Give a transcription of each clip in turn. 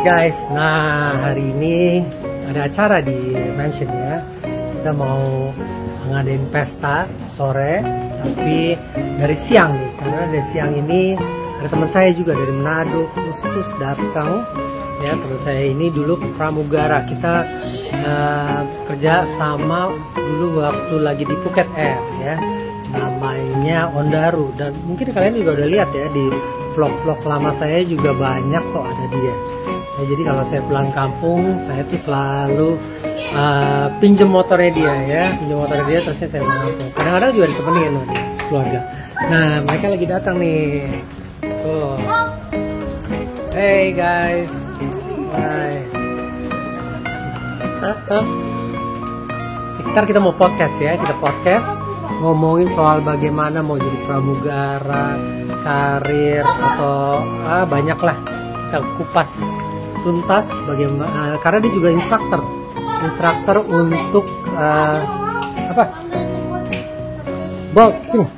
Guys, nah hari ini ada acara di mansion ya. Kita mau ngadain pesta sore, tapi dari siang nih. Karena dari siang ini ada teman saya juga dari Manado khusus datang. Ya, teman saya ini dulu pramugara. Kita kerja sama dulu waktu lagi di Phuket Air ya. Namanya Ondaru, dan mungkin kalian juga udah lihat ya di vlog-vlog lama saya juga banyak kok ada dia. Ya, jadi kalau saya pulang kampung, saya tuh selalu pinjem motornya dia ya, pinjem motornya dia terusnya saya pulang kampung. Kadang-kadang juga ditemenin sama dia, keluarga. Nah, mereka lagi datang nih. Tuh. Hey guys, hai. Sekitar kita mau podcast ya, kita podcast ngomongin soal bagaimana mau jadi pramugara, karir atau banyak lah, kita kupas tuntas bagaimana, karena dia juga instruktur untuk apa? Bolt sini.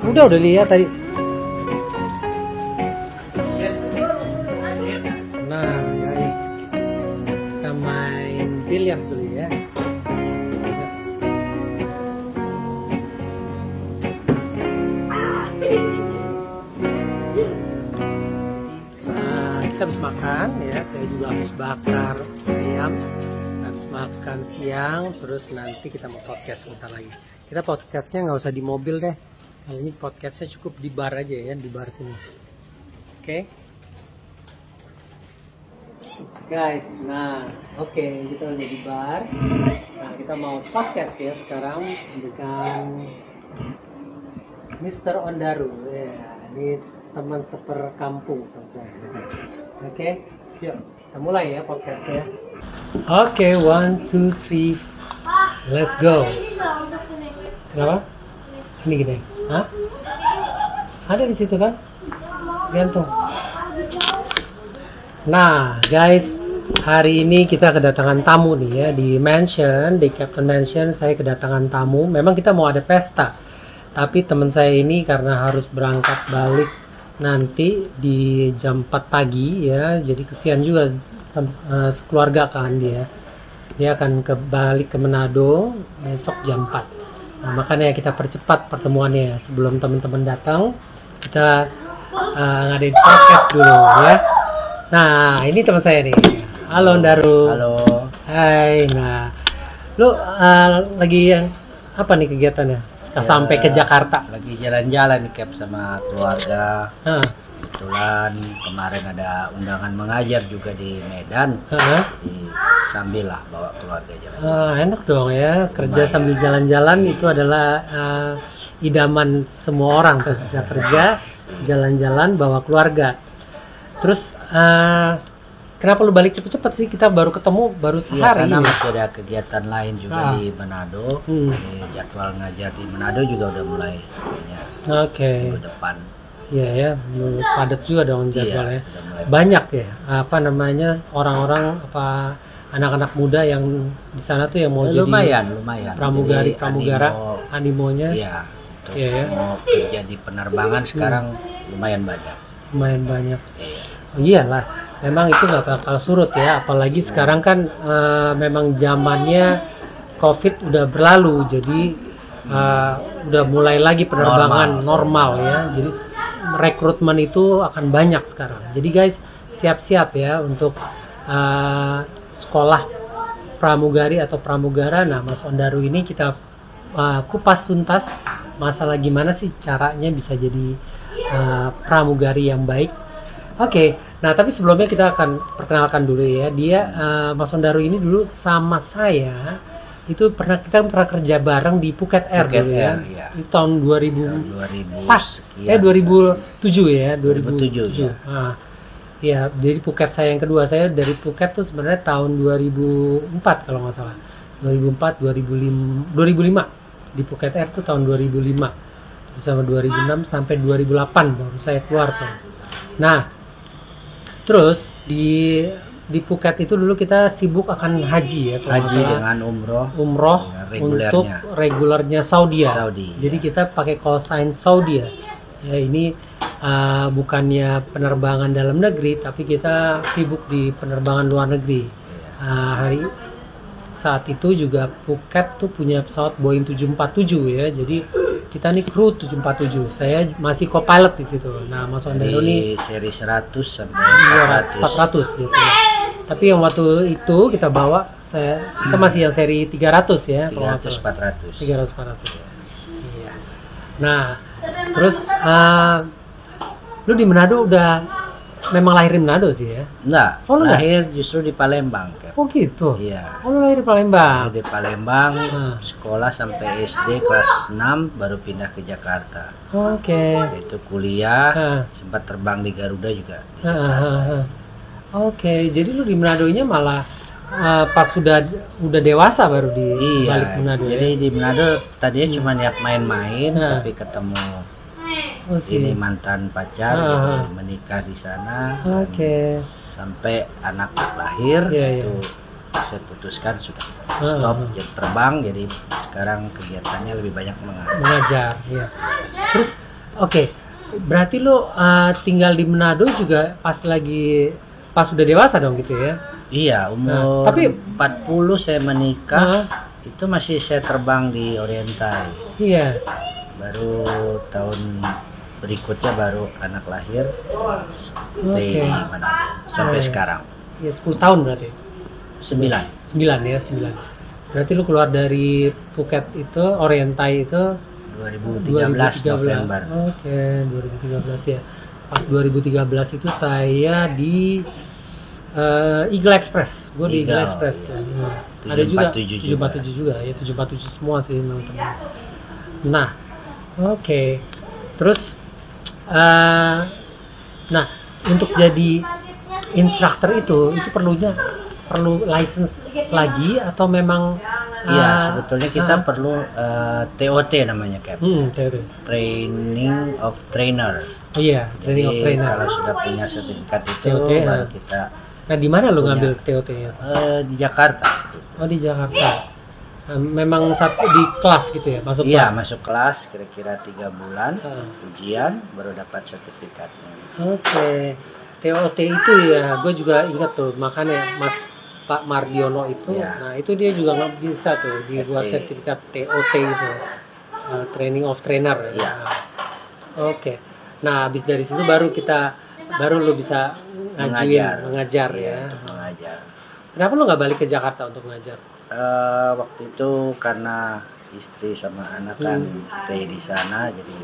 Udah lihat tadi. Nah guys, kita main biliar dulu ya. Kita habis makan ya, saya juga habis bakar ayam, habis makan siang, terus nanti kita mau podcast sebentar lagi. Kita podcastnya nggak usah di mobil deh, kali ini podcastnya cukup di bar aja ya, di bar sini. Oke? Guys, nah oke, kita udah di bar. Nah, kita mau podcast ya sekarang dengan Mr. Ondaru ya, ini teman seperkampung sampai. Oke, yuk kita mulai ya podcastnya. Oke, 1, 2, 3, let's go. Kenapa? Ini gini, hah? Ada di situ kan? Gantung. Nah, guys, hari ini kita kedatangan tamu nih ya di mansion, di Captain Mansion. Saya kedatangan tamu. Memang kita mau ada pesta, tapi teman saya ini karena harus berangkat balik nanti di jam 4 pagi ya, jadi kesian juga sekeluarga kan dia akan balik ke Manado besok jam 4. Nah, makanya kita percepat pertemuannya sebelum teman-teman datang, kita ngadain podcast dulu ya. Nah, ini teman saya nih. Halo Ondaru. Halo. Hai. Nah, lu lagi apa nih kegiatannya? Ya, sampai ke Jakarta. Lagi jalan-jalan nih Cap sama keluarga. Kebetulan kemarin ada undangan mengajar juga di Medan. Sambil lah bawa keluarga jalan. Enak dong ya, kerja sambil jalan-jalan itu adalah idaman semua orang tuh, bisa kerja, jalan-jalan, bawa keluarga. Terus kenapa lu balik cepet-cepet sih? Kita baru ketemu baru sehari. Karena masih ada kegiatan lain juga di Manado. Jadwal ngajar di Manado juga udah mulai. Oke. Minggu depan. Iya ya, padat juga dong jadwalnya. Banyak ya, apa namanya, orang-orang apa anak-anak muda yang di sana tuh yang mau lumayan. pramugara, animonya. Iya. Ya. Mau kerja di penerbangan sekarang lumayan banyak. Lumayan banyak. Oh, iyalah, memang itu nggak bakal surut ya, apalagi sekarang kan memang zamannya COVID udah berlalu, jadi udah mulai lagi penerbangan normal ya, jadi rekrutmen itu akan banyak sekarang. Jadi guys, siap-siap ya untuk sekolah pramugari atau pramugara. Nah, Mas Ondaru ini kita kupas tuntas masalah gimana sih caranya bisa jadi pramugari yang baik. Oke, nah tapi sebelumnya kita akan perkenalkan dulu ya. Dia Mas Ondaru ini dulu sama saya itu kita pernah kerja bareng di Phuket Air dulu ya. Iya. Itu tahun 2000 pas sekian. 2007 ya, 2007. Ya. Nah, ya, jadi Phuket saya yang kedua, saya dari Phuket tuh sebenarnya tahun 2004 kalau nggak salah. 2004, 2005 di Phuket Air tuh tahun 2005. Terus sama 2006 sampai 2008 baru saya keluar tuh. Nah, terus di Phuket itu dulu kita sibuk akan haji ya, haji dengan umroh untuk regulernya Saudi ya. Jadi kita pakai call sign Saudi ya. Ya ini bukannya penerbangan dalam negeri, tapi kita sibuk di penerbangan luar negeri. Hari saat itu juga Phuket tuh punya pesawat Boeing 747 ya. Jadi kita nih kru 747. Saya masih co-pilot di situ. Nah, Mas Ondero nih seri 100 sampai 400 gitu. Tapi yang waktu itu kita bawa kita masih yang seri 300 ya, 300 400. 300 400. Iya. Nah, terus lu di Manado udah memang lahir di Manado sih ya? Enggak, Oh, lahir justru di Palembang. Cap. Oh gitu? Iya. Oh, lu lahir di Palembang? Di Palembang, sekolah sampai SD kelas 6, baru pindah ke Jakarta. Oke. Itu kuliah, sempat terbang di Garuda juga. Oke, jadi lu di Manadonya malah pas udah dewasa baru di balik Manado. Jadi di Manado tadinya cuma niat main-main, tapi ketemu ini mantan pacar, jadi menikah di sana. Sampai anak lahir itu saya putuskan sudah stop terbang, jadi sekarang kegiatannya lebih banyak mengajar. Ya. Terus berarti lu tinggal di Manado juga pas udah dewasa dong gitu ya? Iya, umur tapi 40 saya menikah, itu masih saya terbang di Oriental. Iya. Baru tahun berikutnya baru anak lahir, stay di Manado sampai sekarang. Ya 10 tahun berarti? 9 ya, 9. Berarti lu keluar dari Phuket itu, Oriental itu 2013 November. 2013 ya. Pas 2013 itu saya di Eagle Express. Gue di Eagle Express. Ada juga 747 juga ya, 747 semua sih teman-teman. Nah, terus nah untuk jadi instruktur itu perlu license lagi atau memang sebetulnya kita perlu TOT namanya, Cap. TOT. Training of Trainer. Iya, Training of Trainer. Kalau sudah punya sertifikat itu TOT, baru kita. Nah, di mana lu ngambil TOT-nya? Di Jakarta. Oh, di Jakarta. Memang di kelas gitu ya, masuk kelas? Iya, masuk kelas kira-kira 3 bulan, ujian, baru dapat sertifikatnya. TOT itu ya, gue juga ingat tuh, makanya Pak Mardiono itu, nah itu dia juga nggak bisa tuh dibuat sertifikat TOT itu, Training of Trainer. Iya. Nah habis dari situ baru lu bisa mengajar ya. Mengajar. Kenapa lu nggak balik ke Jakarta untuk mengajar? Waktu itu karena istri sama anak kan stay di sana, jadi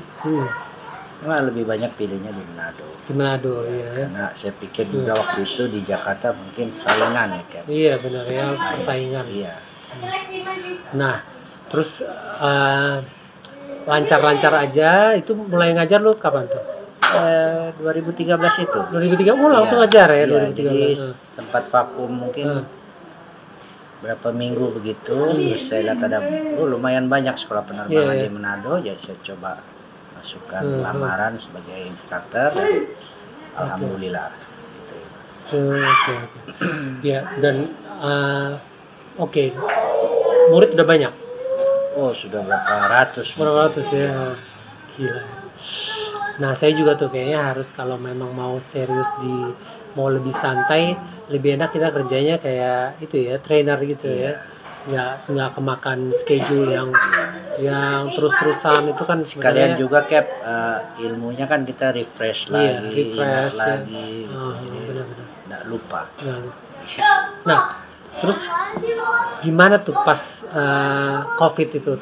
lebih banyak pilihnya di Manado. Di Manado, iya. Karena saya pikir juga waktu itu di Jakarta mungkin saingan ya, Cap. Iya benar ya, persaingan. Iya. Nah, terus lancar-lancar aja. Itu mulai ngajar lu kapan tuh? 2013 itu. 2013 langsung ngajar ya, 2013. Jadi tempat vakum mungkin berapa minggu begitu, terus saya lihat ada lumayan banyak sekolah penerbangan di Manado, jadi saya coba masukkan lamaran sebagai instruktur dan alhamdulillah. Ya, dan murid udah banyak. Oh, sudah berapa ratus ya. Gila. Nah, saya juga tuh kayaknya harus kalau memang mau serius mau lebih santai, lebih enak kita kerjanya kayak itu ya, trainer gitu ya. Nggak kemakan schedule yang terus-terusan itu kan sekalian juga, Cap, ilmunya kan kita refresh lagi, lagi. Benar-benar. Nggak lupa. Nah, terus gimana tuh pas COVID itu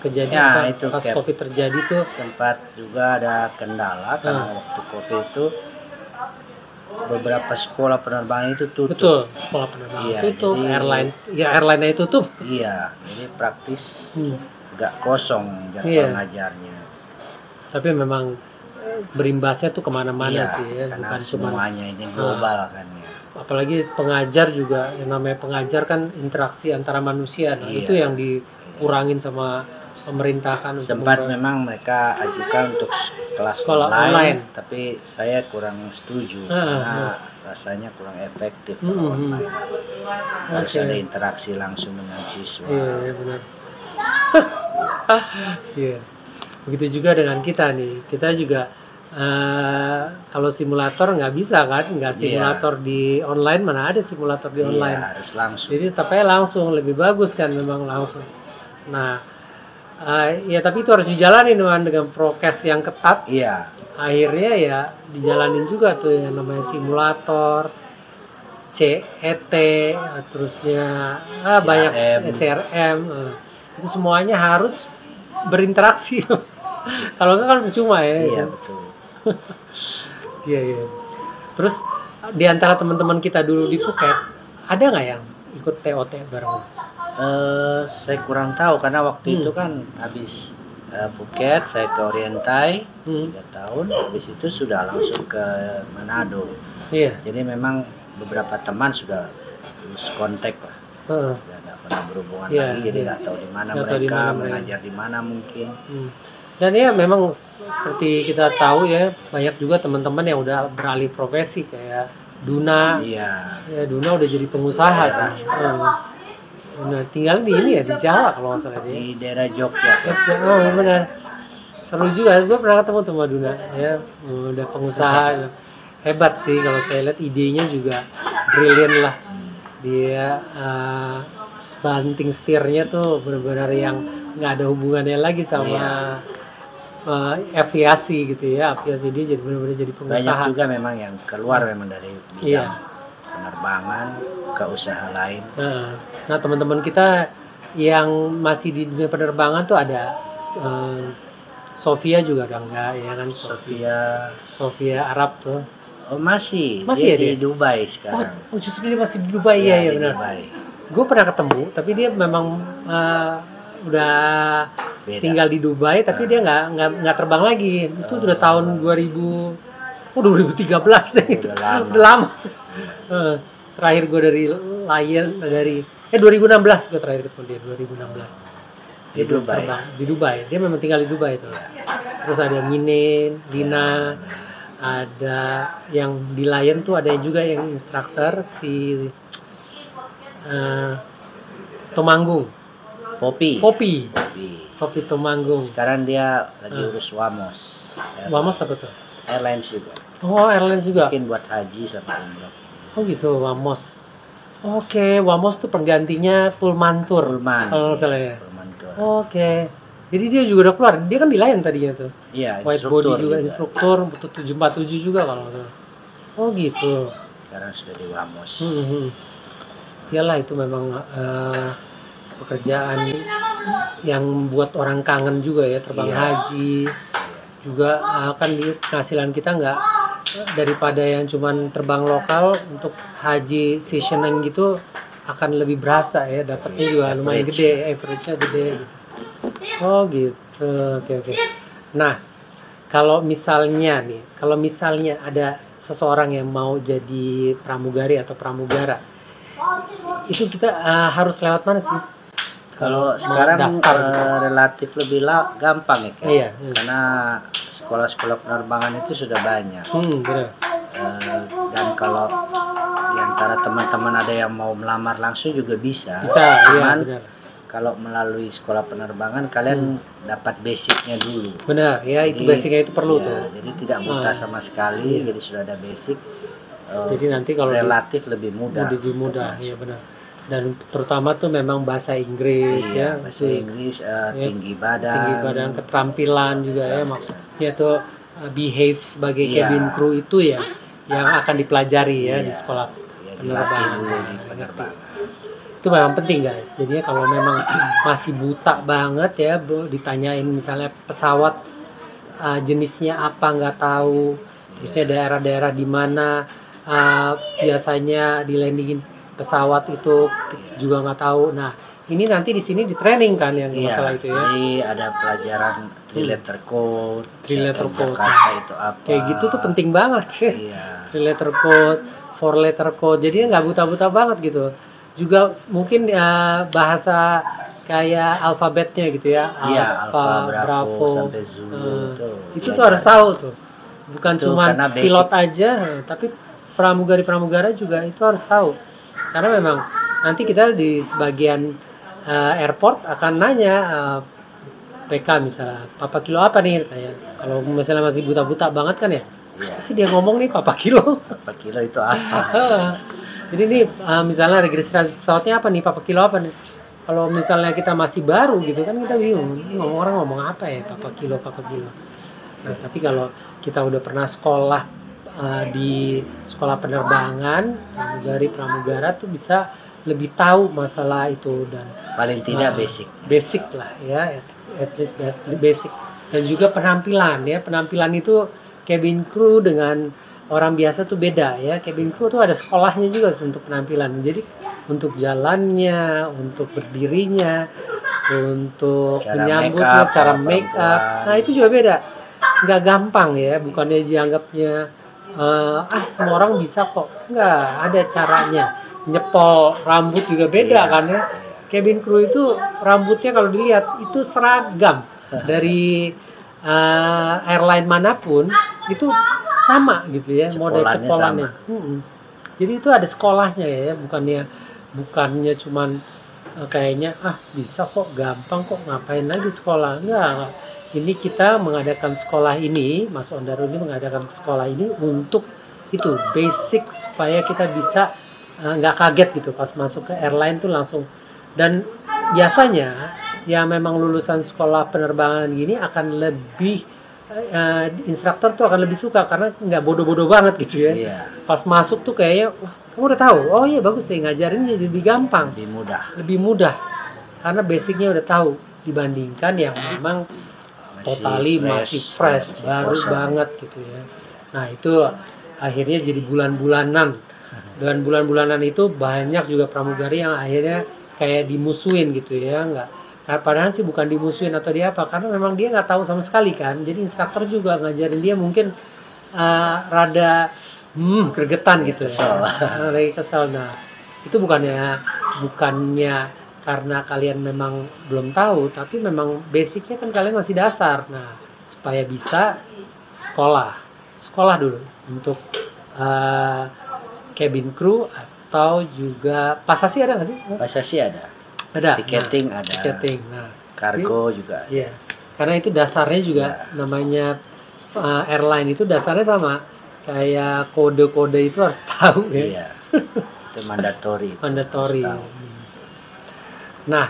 kejadian? Itu pas Cap, COVID terjadi tuh sempat juga ada kendala karena waktu COVID itu beberapa sekolah penerbangan itu tutup. Betul, sekolah penerbangan tutup, jadi, airline-nya tutup. Iya, jadi praktis nggak kosong jadwal ngajarnya. Tapi memang berimbasnya tuh kemana-mana sih ya, karena semuanya ini global kan ya. Apalagi pengajar juga, yang namanya pengajar kan interaksi antara manusia, itu yang dikurangin sama pemerintah kan. Sempat memang mereka ajukan untuk kelas online, tapi saya kurang setuju karena rasanya kurang efektif kalau online. Harus ada interaksi langsung dengan siswa. Iya benar. Begitu juga dengan kita nih. Kita juga kalau simulator nggak bisa kan, nggak simulator di online, mana ada simulator di online. Harus langsung. Jadi tapi langsung lebih bagus kan memang langsung. Nah, ya tapi itu harus dijalani dengan prokes yang ketat. Iya. Akhirnya ya dijalanin juga tuh yang namanya simulator, CET, terusnya banyak SRM. Itu semuanya harus berinteraksi. Kalau enggak kan percuma ya. Iya betul. Iya. Terus di antara teman-teman kita dulu di Phuket, ada nggak yang ikut TOT bareng? Saya kurang tahu karena waktu itu kan habis Phuket, saya ke Orientai 3 tahun, habis itu sudah langsung ke Manado. Iya. Jadi memang beberapa teman sudah lose kontak lah. Sudah nggak pernah berhubungan lagi, jadi nggak tahu di mana mereka mengajar di mana mungkin. Dan ya memang seperti kita tahu ya, banyak juga teman-teman yang udah beralih profesi kayak Duna. Iya. Ya, Duna udah jadi pengusaha kan. Nah, tinggal di ini ya di Jawa kalau nggak salah dia. Di daerah Jogja. Oh benar. Seru juga. Gue pernah ketemu sama Duna. Ya, udah pengusaha. Hebat sih kalau saya lihat, idenya juga brilian lah. Dia banting setirnya tuh benar-benar yang nggak ada hubungannya lagi sama aviasi gitu ya. Aviasi dia jadi benar-benar jadi pengusaha. Banyak juga memang yang keluar memang dari bidang penerbangan ke usaha lain. Nah teman-teman kita yang masih di dunia penerbangan tuh ada Sofia juga udah enggak ya kan? Sofia Arab tuh. Oh masih dia di Dubai sekarang. Oh justru dia masih di Dubai ya benar. Gue pernah ketemu tapi dia memang udah beda. Tinggal di Dubai tapi dia nggak terbang lagi. Itu udah tahun 2013 deh itu. Udah lama. Terakhir gue dari Lion 2016 gue terakhir ketemu dia 2016. Di Dubai. Di Dubai. Dia memang tinggal di Dubai itu. Terus ada Minin, Dina, ada yang di Lion tuh ada juga yang instruktur si Tomanggung. Popi Tomanggung. Sekarang dia lagi urus Wamos. Wamos apa tuh? Airlines juga. Oh, airlines juga. Mungkin buat haji sama umroh. Oh gitu, Wamos. Oke, Wamos tuh penggantinya Pullman Tour. Kalau salah ya. Pullman Tour. Oke. Jadi dia juga udah keluar. Dia kan di Lion tadinya tuh. Iya, White body juga, instruktur, betul 747 juga kalau salah. Oh gitu. Sekarang sudah di Wamos. Iyalah itu memang pekerjaan yang buat orang kangen juga ya, terbang haji. Juga kan penghasilan kita nggak daripada yang cuman terbang lokal, untuk haji seasoning gitu akan lebih berasa ya, dapatnya juga lumayan gede, average-nya gede gitu. Oh gitu. Oke. Nah, kalau misalnya ada seseorang yang mau jadi pramugari atau pramugara, itu kita harus lewat mana sih? Kalau sekarang relatif lebih gampang ya kan? Iya. Karena sekolah-sekolah penerbangan itu sudah banyak. Benar. Dan kalau di antara teman-teman ada yang mau melamar langsung juga bisa. Cuman kalau melalui sekolah penerbangan kalian dapat basicnya dulu. Benar, ya itu basicnya itu perlu tuh. Jadi tidak buta sama sekali, jadi sudah ada basic. Jadi nanti kalau relatif lebih mudah. Lebih mudah, iya benar. Dan terutama tuh memang bahasa Inggris bahasa Inggris, tinggi badan, keterampilan juga ya, maksudnya tuh behave sebagai cabin crew itu ya yang akan dipelajari ya di sekolah penerbangan. Itu memang penting guys. Jadinya kalau memang masih buta banget ya, ditanyain misalnya pesawat jenisnya apa nggak tahu, terusnya daerah-daerah di mana biasanya dilandingin pesawat itu juga nggak tahu. Nah ini nanti di sini di training kan yang masalah itu ya. Jadi ada pelajaran 3-letter code. Kata itu apa? Kayak gitu tuh penting banget ya. 3-letter code, 4-letter code. Jadi nggak buta-buta banget gitu. Juga mungkin bahasa kayak alfabetnya gitu ya. Alfa, Bravo sampai Zulu. Itu tuh harus tahu tuh. Bukan cuma pilot aja, tapi pramugari-pramugara juga itu harus tahu. Karena memang nanti kita di sebagian airport akan nanya PK misalnya, papa kilo apa nih? Kayak kalau misalnya masih buta-buta banget kan ya, pasti dia ngomong nih papa kilo. Papa kilo itu apa? Jadi nih misalnya registrasi pesawatnya apa nih, papa kilo apa nih? Kalau misalnya kita masih baru gitu kan kita bingung, ini orang ngomong apa ya, papa kilo, papa kilo. Nah tapi kalau kita udah pernah sekolah di sekolah penerbangan, pramugara tuh bisa lebih tahu masalah itu, dan paling tidak basic lah ya, at least basic. Dan juga penampilan ya, penampilan itu cabin crew dengan orang biasa tuh beda ya. Cabin crew tuh ada sekolahnya juga untuk penampilan, jadi untuk jalannya, untuk berdirinya, untuk menyambutnya, cara make up, nah itu juga beda, nggak gampang ya, bukannya dianggapnya semua orang bisa kok, nggak, ada caranya. Nyepol rambut juga beda kan ya. Cabin crew itu rambutnya kalau dilihat itu seragam dari airline manapun itu sama gitu ya, model cepolannya. Jadi itu ada sekolahnya ya, bukannya cuman kayaknya bisa kok, gampang kok, ngapain lagi sekolah. Enggak. Ini kita mengadakan sekolah ini, Mas Ondaru ini mengadakan sekolah ini untuk itu basic, supaya kita bisa nggak kaget gitu pas masuk ke airline tuh langsung. Dan biasanya ya memang lulusan sekolah penerbangan gini akan lebih instruktur tuh akan lebih suka, karena nggak bodoh-bodoh banget gitu ya. Pas masuk tuh kayaknya, kamu udah tahu, oh iya bagus deh, ngajarin jadi lebih gampang, lebih mudah karena basicnya udah tahu, dibandingkan yang memang totally masih fresh, baru banget gitu ya. Nah itu akhirnya jadi bulan-bulanan, dan bulan-bulanan itu banyak juga pramugari yang akhirnya kayak dimusuhin gitu ya. Nggak, padahal sih bukan dimusuhin atau dia apa, karena memang dia nggak tahu sama sekali kan. Jadi instruktur juga ngajarin dia mungkin rada gregetan gitu ya, lagi kesel. Nah itu bukannya karena kalian memang belum tahu, tapi memang basicnya kan kalian masih dasar. Nah supaya bisa sekolah dulu untuk cabin crew, atau juga pasasi ada nggak sih? Pasasi ada. Tiketing ada. Tiketing. Nah, kargo juga. Iya. Karena itu dasarnya juga namanya airline itu dasarnya sama. Kayak kode-kode itu harus tahu ya. Iya. Itu mandatory. Nah,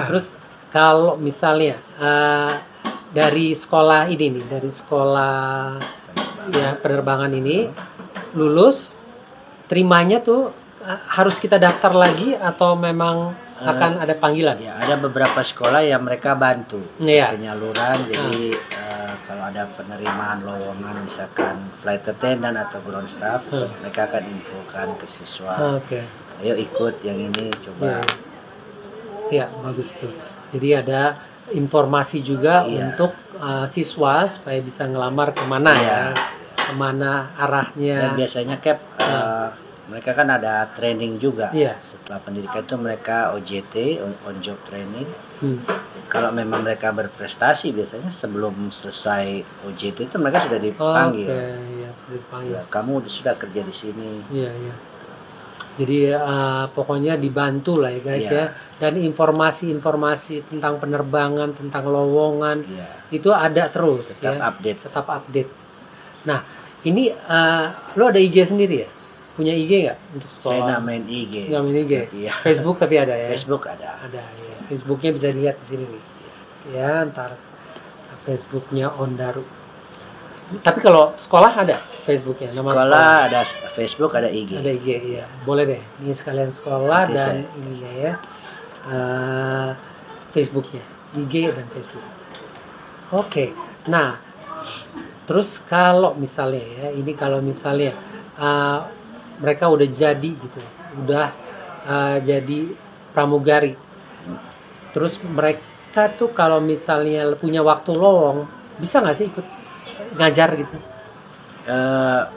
terus kalau misalnya dari sekolah ini nih, dari sekolah ya penerbangan ini lulus, terimanya tuh harus kita daftar lagi atau memang akan ada panggilan? Ya, ada beberapa sekolah yang mereka bantu penyaluran. Jadi kalau ada penerimaan lowongan misalkan flight attendant atau ground staff, mereka akan infokan ke siswa. Ayo ikut yang ini, coba. Ya, bagus tuh. Jadi ada informasi juga untuk siswa supaya bisa ngelamar kemana ya, kemana arahnya. Dan biasanya mereka kan ada training juga. Setelah pendidikan itu mereka OJT, on job training. Kalau memang mereka berprestasi, biasanya sebelum selesai OJT itu mereka sudah dipanggil. Sudah dipanggil. Ya, kamu sudah kerja di sini. Jadi pokoknya dibantu lah ya guys ya. Dan informasi-informasi tentang penerbangan, tentang lowongan itu ada terus. Tetap update. Nah ini lo ada IG sendiri ya? Punya IG nggak untuk sekolah? Saya nggak main IG. Nggak main IG. Facebook tapi ada ya? Facebook ada. Ada ya. Facebooknya bisa dilihat di sini nih. Ya, ntar Facebooknya Ondaru. Tapi kalau sekolah ada Facebooknya, nama sekolah ada Facebook, ada IG. Ada IG, ya. Boleh deh. Ini sekalian sekolah dan ininya ya. Facebooknya, IG dan Facebook. Oke. Nah, terus kalau misalnya ya, ini kalau misalnya mereka udah jadi gitu, udah jadi pramugari. Terus mereka tuh kalau misalnya punya waktu lowong, bisa nggak sih ikut ngajar gitu?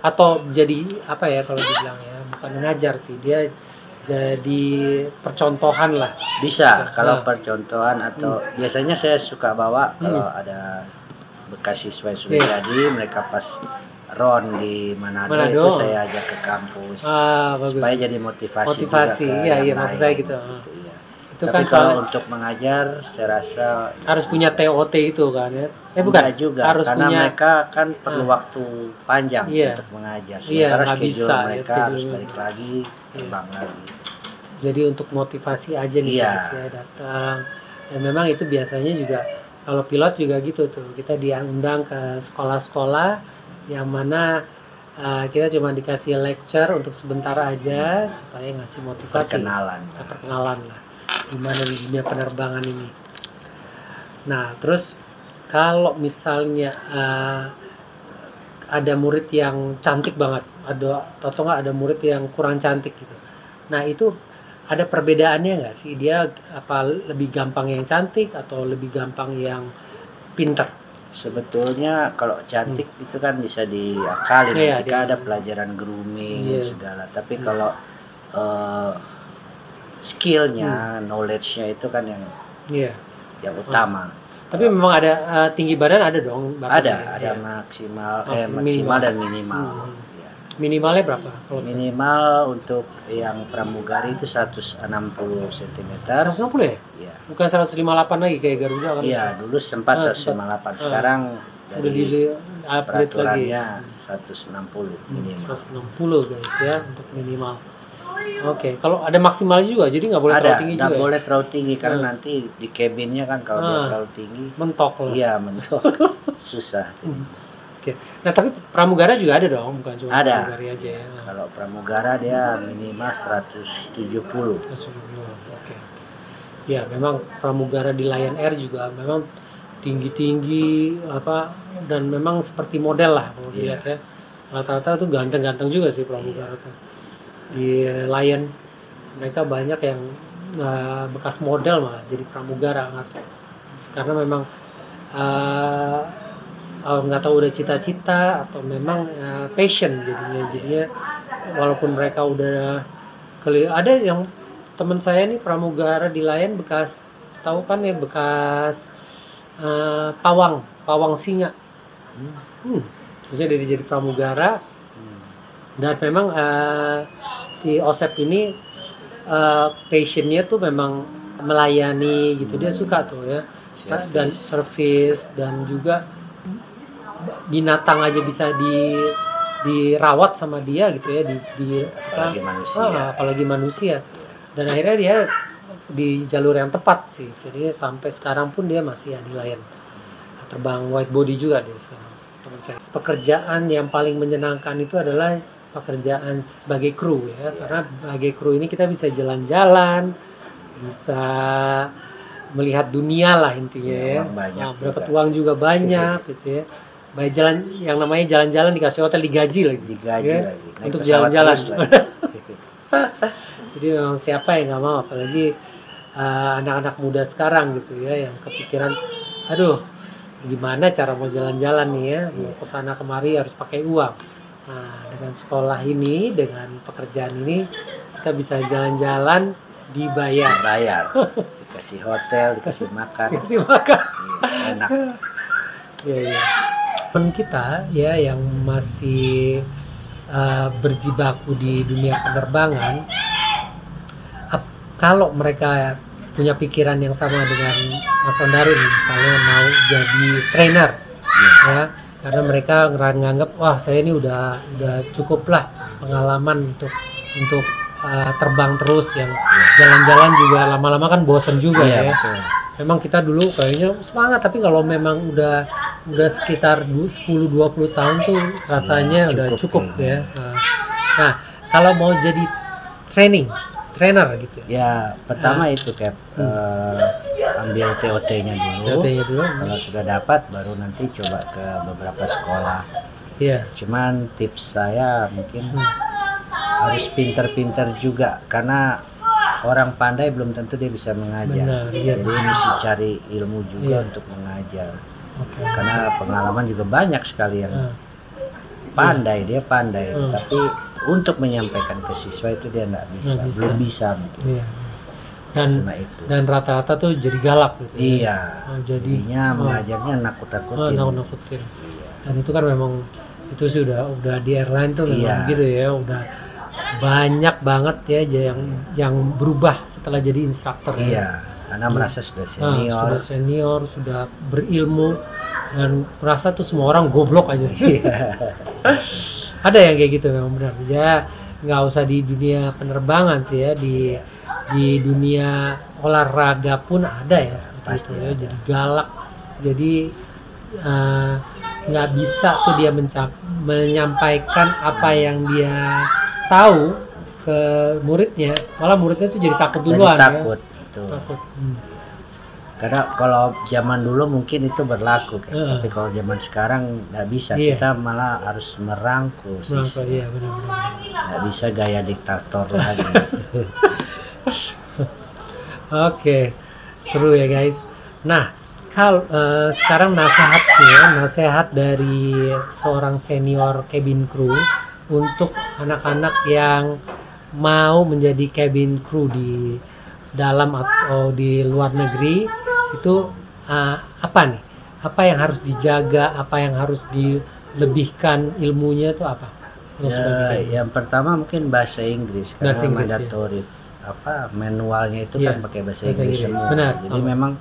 Atau jadi apa ya kalau dibilang ya, bukan ngajar sih, dia jadi percontohan lah. Bisa kalau percontohan atau biasanya saya suka bawa kalau ada bekas siswa yang sudah jadi, mereka pas ron di Manado itu saya ajak ke kampus supaya jadi motivasi juga iya maksud saya gitu. Itu tapi kan kalau untuk mengajar saya rasa harus punya TOT itu kan ya. Bukan juga, harus karena punya, mereka kan perlu waktu panjang untuk mengajar. Sementara schedule mereka harus balik lagi, terbang lagi. Jadi untuk motivasi aja nih guys ya, datang. Dan memang itu biasanya juga kalau pilot juga gitu tuh, kita diundang ke sekolah-sekolah yang mana kita cuma dikasih lecture untuk sebentar aja supaya ngasih motivasi, perkenalan lah gimana di dunia penerbangan ini. Nah terus kalau misalnya ada murid yang cantik banget, atau nggak ada murid yang kurang cantik gitu, nah itu ada perbedaannya nggak sih? Dia apa lebih gampang yang cantik atau lebih gampang yang pintar? Sebetulnya kalau cantik itu kan bisa diakalin ketika ada pelajaran grooming segala. Tapi kalau skillnya, knowledge-nya itu kan yang utama. Tapi memang ada tinggi badan ada dong? Ada maksimal dan minimal. Minimalnya berapa? Minimal untuk yang pramugari itu 160 cm. 160 ya? Iya. Bukan 158 lagi kayak Garuda kan? Iya, dulu sempat 158. Sekarang udah di peraturannya 160 minimal. 160 guys ya untuk minimal. Oke, kalau ada maksimal juga, jadi nggak boleh terlalu tinggi juga. Nggak boleh terlalu tinggi karena nanti di cabinnya kan kalau dia terlalu tinggi mentok lah. Iya, mentok. Susah. Oke. Nah tapi pramugara juga ada dong, bukan cuma pramugari aja ya. Kalau pramugara dia minimal 170. Oke. Ya memang pramugara di Lion Air juga memang tinggi-tinggi dan memang seperti model lah kalau dilihat ya. Rata-rata tuh ganteng-ganteng juga sih pramugara tuh. Di Lion mereka banyak yang bekas model malah jadi pramugara karena memang nggak tahu udah cita-cita atau memang passion jadinya walaupun mereka udah ada yang teman saya nih pramugara di Lion bekas pawang singa jadi pramugara dan memang si Osep ini passionnya tuh memang melayani gitu, dia suka tuh ya dan service dan juga binatang aja bisa dirawat sama dia gitu ya apalagi manusia dan akhirnya dia di jalur yang tepat sih, jadi sampai sekarang pun dia masih di Lion terbang wide body juga dia teman saya. Pekerjaan yang paling menyenangkan itu adalah pekerjaan sebagai kru ya, karena sebagai kru ini kita bisa jalan-jalan, bisa melihat dunia lah intinya dapat uang juga banyak gitu ya. Baik yang namanya jalan-jalan dikasih hotel digaji lagi untuk jalan-jalan. Jadi memang siapa yang nggak mau, apalagi anak-anak muda sekarang gitu ya yang kepikiran, aduh gimana cara mau jalan-jalan nih ya, mau kesana kemari harus pakai uang. Nah dengan sekolah ini, dengan pekerjaan ini kita bisa jalan-jalan dibayar. Dikasih hotel, dikasih makan. Enak. Iya. Teman kita ya yang masih berjibaku di dunia penerbangan, kalau mereka punya pikiran yang sama dengan Mas Ondaru misalnya mau jadi trainer ya, karena mereka nganggap wah saya ini udah cukup lah pengalaman untuk terbang terus, yang jalan-jalan juga lama-lama kan bosan juga ya. Betul. Memang kita dulu kayaknya semangat, tapi kalau memang udah sekitar 10-20 tahun tuh rasanya udah cukup ya. Nah, kalau mau jadi trainer gitu ya, pertama itu ambil TOT-nya dulu. Kalau sudah dapat baru nanti coba ke beberapa sekolah. Cuman tips saya mungkin harus pintar-pintar juga, karena orang pandai belum tentu dia bisa mengajar. Jadi mesti cari ilmu juga untuk mengajar. Karena pengalaman juga banyak sekali yang pandai, dia pandai, tapi untuk menyampaikan ke siswa itu dia belum bisa mungkin. Dan rata-rata tuh jadi galak gitu. Jadinya mengajarnya nakut-nakutin. Dan itu kan memang itu sudah di airline tuh memang gitu ya, udah banyak banget ya yang berubah setelah jadi instruktur. Iya, karena merasa sudah senior. Sudah senior, sudah berilmu, dan merasa tuh semua orang goblok aja. Ada yang kayak gitu memang benar. Ya nggak usah di dunia penerbangan sih ya, di dunia olahraga pun ada ya seperti itu ya. Jadi galak, jadi nggak bisa tuh dia menyampaikan apa yang dia tahu ke muridnya, malah muridnya tuh jadi takut duluan. Takut, ya. Takut. Karena kalau zaman dulu mungkin itu berlaku, tapi kalau zaman sekarang nggak bisa. Kita malah harus merangkul. Iya, benar-benar. Nggak bisa gaya diktator lagi. Oke, seru ya guys. Nah, kalau sekarang nasihat dari seorang senior cabin crew untuk anak-anak yang mau menjadi cabin crew di dalam atau di luar negeri, itu apa nih? Apa yang harus dijaga? Apa yang harus dilebihkan ilmunya itu apa? Yang pertama mungkin bahasa Inggris, karena mandatory manualnya itu kan pakai bahasa Inggris semua. Benar, jadi memang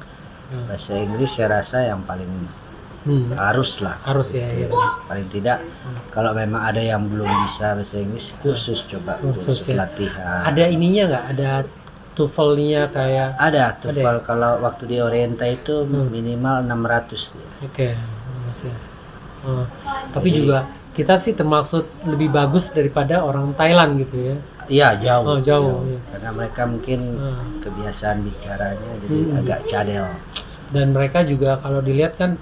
bahasa Inggris saya rasa yang paling harus ya. Paling tidak kalau memang ada yang belum bisa bahasa Inggris, khusus latihan. Ada ininya nggak? Ada TOEFL-nya kayak? Ada TOEFL. Kalau waktu di Orienta itu minimal 600 ya. Oke. Tapi juga kita sih termaksud lebih bagus daripada orang Thailand gitu ya. Iya, jauh. Ya. Karena mereka mungkin kebiasaan bicaranya jadi agak cadel. Dan mereka juga kalau dilihat kan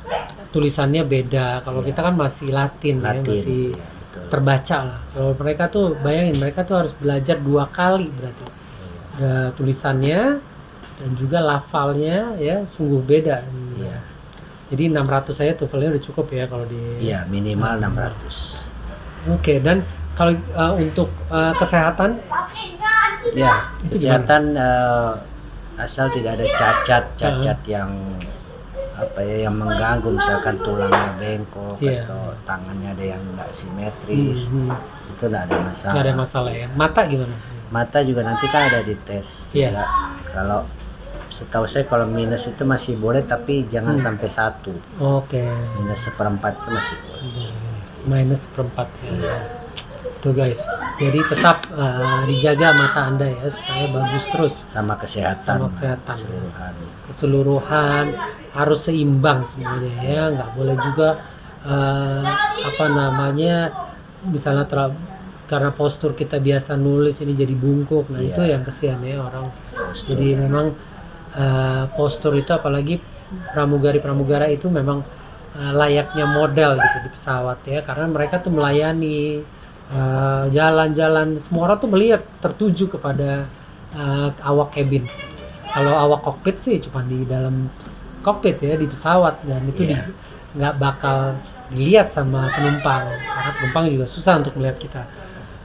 tulisannya beda. Kalau kita kan masih Latin. Ya, masih terbaca lah. Kalau mereka tuh bayangin, mereka tuh harus belajar 2 kali berarti. Tulisannya dan juga lafalnya ya sungguh beda. Iya. Jadi 600 saya TOEFL-nya udah cukup ya kalau di. Iya, minimal 600. Oke, dan kalau untuk kesehatan? Ya, kesehatan asal tidak ada cacat yang yang mengganggu, misalkan tulangnya bengkok atau tangannya ada yang nggak simetris, itu nggak ada masalah. Nggak ada masalah ya. Mata gimana? Mata juga nanti kan ada di tes. Iya. Kalau setahu saya kalau minus itu masih boleh, tapi jangan sampai 1. Oke. Minus 1/4 itu masih boleh. Minus 1/4 ya. Tuh guys, jadi tetap dijaga mata Anda ya supaya bagus terus. Sama kesehatan. Keseluruhan harus seimbang semuanya ya, nggak boleh juga misalnya karena postur kita biasa nulis ini jadi bungkuk, nah itu yang kesian ya orang. Jadi memang postur itu, apalagi pramugara itu memang layaknya model gitu di pesawat ya, karena mereka tuh melayani jalan-jalan, semua orang tuh melihat tertuju kepada awak kabin. Kalau awak kokpit sih cuma di dalam kokpit ya, di pesawat, dan itu nggak bakal dilihat sama penumpang karena penumpang juga susah untuk melihat kita.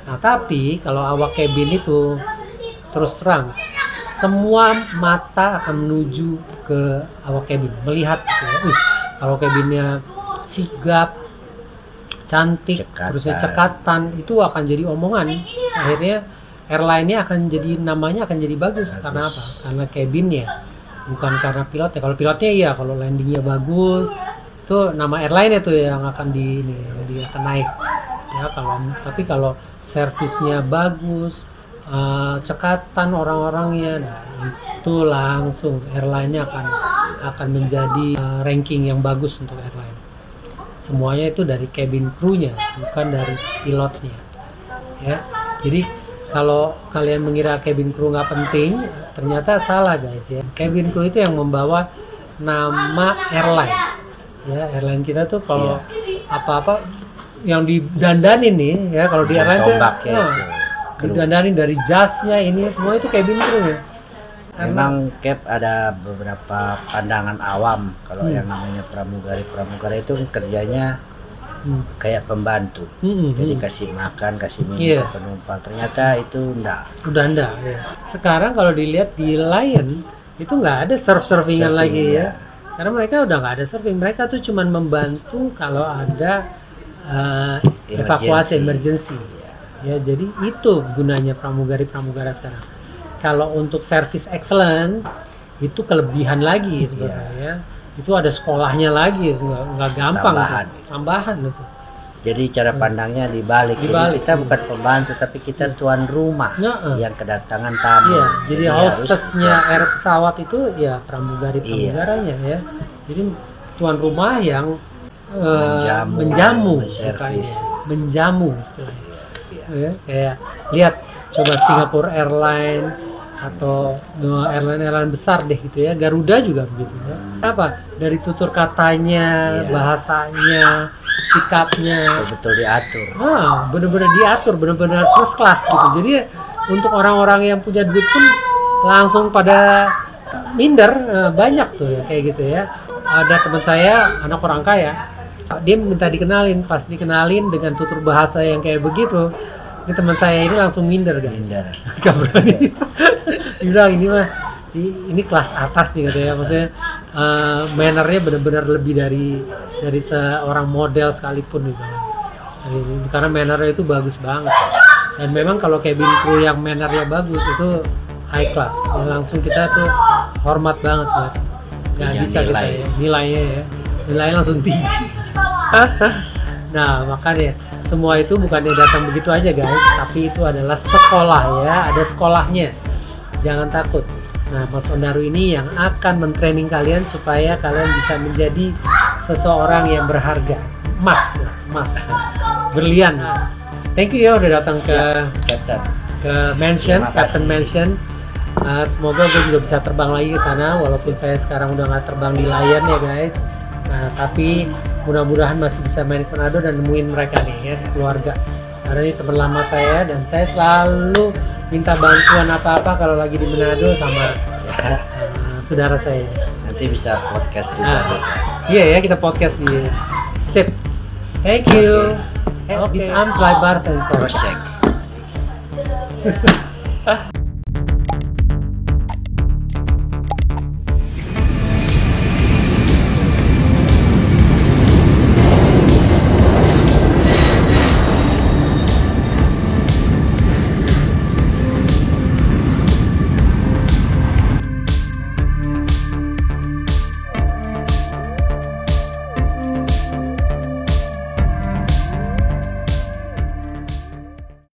Nah tapi kalau awak kabin itu terus terang semua mata akan menuju ke awak kabin, melihat gitu ya. Awak kabinnya sigap, cantik, terusnya cekatan, itu akan jadi omongan. Akhirnya airline-nya akan jadi, namanya akan jadi bagus. Karena apa? Karena kabinnya, bukan karena pilotnya. Kalau pilotnya iya, kalau landingnya bagus, itu nama airline-nya tuh yang akan dia akan naik. Ya tapi kalau servisnya bagus, cekatan orang-orangnya, nah itu langsung airline-nya akan menjadi ranking yang bagus untuk airline. Semuanya itu dari cabin crew-nya, bukan dari pilotnya. Ya, jadi kalau kalian mengira cabin crew nggak penting, ternyata salah guys ya. Cabin crew itu yang membawa nama airline. Ya, airline kita tuh kalau apa-apa yang didandanin nih ya, kalau di airline tuh didandanin dari jasnya, ini semua itu cabin crew ya. Memang Cap ada beberapa pandangan awam kalau yang namanya pramugara itu kerjanya kayak pembantu, jadi kasih makan, kasih minum penumpang. Ternyata itu udah enggak ya. Sekarang kalau dilihat di Lion itu nggak ada surfingan lagi ya, karena mereka udah nggak ada surfing. Mereka tuh cuman membantu kalau ada evakuasi emergency. Ya, jadi itu gunanya pramugari-pramugara sekarang. Kalau untuk service excellent itu kelebihan lagi sebenarnya. Itu ada sekolahnya lagi, nggak gampang. Tambahan itu. Jadi cara pandangnya dibalik. Jadi kita bukan pembantu, tapi kita tuan rumah yang kedatangan tamu. Iya, jadi hostesnya air pesawat itu ya pramugari-pramugaranya ya. Jadi tuan rumah yang menjamu istilahnya. Ya, kayak lihat coba Singapore Airlines atau airline besar deh gitu ya, Garuda juga begitu ya. Apa dari tutur katanya, bahasanya, sikapnya betul diatur. Benar-benar diatur, benar-benar first class gitu. Jadi untuk orang-orang yang punya duit pun langsung pada minder, banyak tuh ya kayak gitu ya. Ada teman saya anak orang kaya, dia minta dikenalin, pas dikenalin dengan tutur bahasa yang kayak begitu, ini teman saya ini langsung minder guys. Gak berani. Dia bilang ini kelas atas nih katanya, maksudnya mannernya benar-benar lebih dari seorang model sekalipun gitu. Karena mannernya itu bagus banget. Dan memang kalau cabin crew yang mannernya bagus itu high class, langsung kita tuh hormat banget buat. Nggak bisa kita ya, nilainya langsung tinggi. Nah makanya semua itu bukannya datang begitu aja guys, tapi itu adalah sekolah ya, ada sekolahnya, jangan takut. Nah Mas Ondaru ini yang akan mentraining kalian supaya kalian bisa menjadi seseorang yang berharga, emas, berlian. Thank you ya udah datang ke mansion, Captain Mansion. Semoga gue juga bisa terbang lagi ke sana, walaupun saya sekarang udah nggak terbang di Lion ya guys. Nah, tapi mudah-mudahan masih bisa main ke Manado dan nemuin mereka nih ya, sekeluarga. Karena ini teman lama saya dan saya selalu minta bantuan apa-apa kalau lagi di Manado sama saudara saya. Nanti bisa podcast juga. Iya ya, kita podcast di sip. Thank you. Bis arms lebar and cross check.